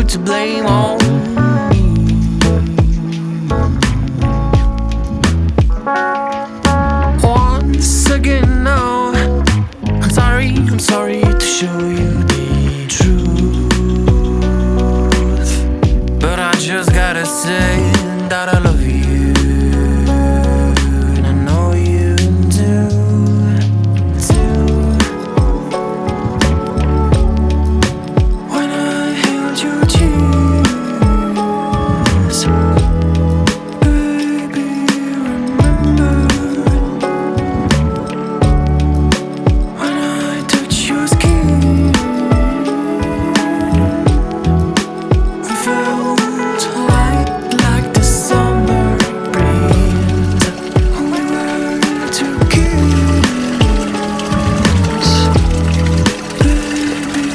put the blame on me. Once again now, I'm sorry to show you the truth, but I just gotta say that I love you, and I know you do too. When I held your cheeks, baby, remember when I touched your skin, I felt light like the summer breeze. We were two kids, baby,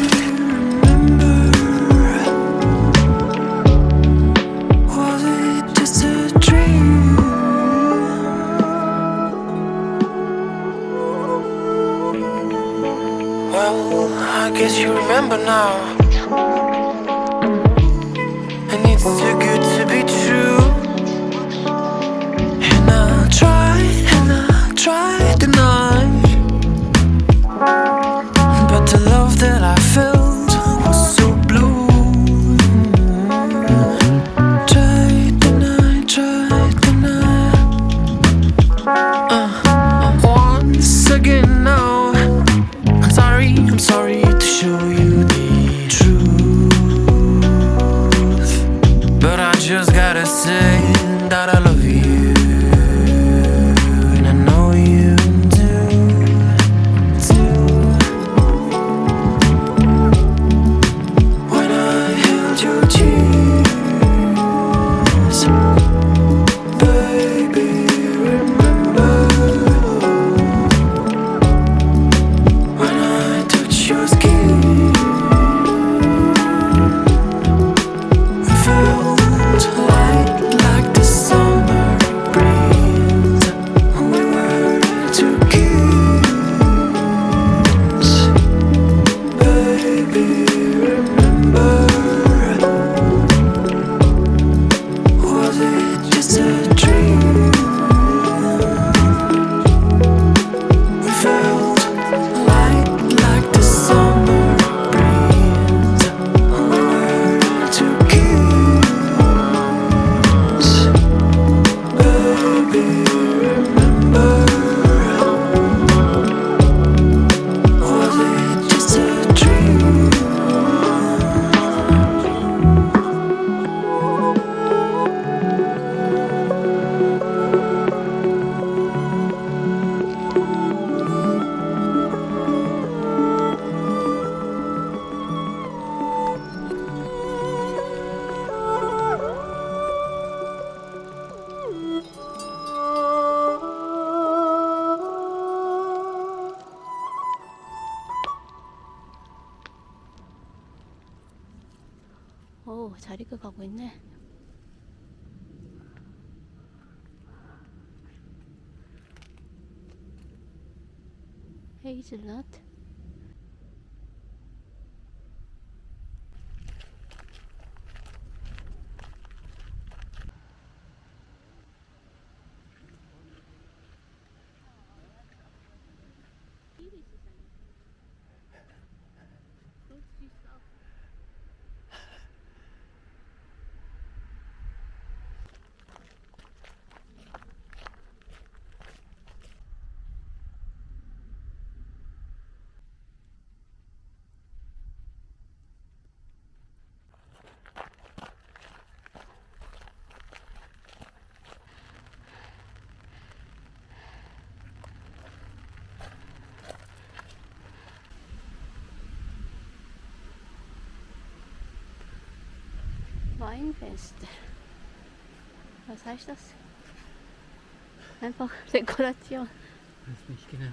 remember? Was it just a dream? Well, I guess you remember now, and it's too good to be true. And I tried deny, but the love that I felt was so blue. Tried deny. Once again now, I'm sorry to show you the truth, but I just gotta say that I love you, and I know you do too. When I held your cheeks, baby, remember when I touched your skin, I felt light like the summer breeze. We were two kids, baby, remember? Was it just a dream? We felt light like the summer breeze. We were two kids, baby, remember? Was it just a dream? 오, 잘 익어가고 있네. 헤이즐넛. Weinfest. Was heißt das? Einfach Dekoration. Weiß nicht genau.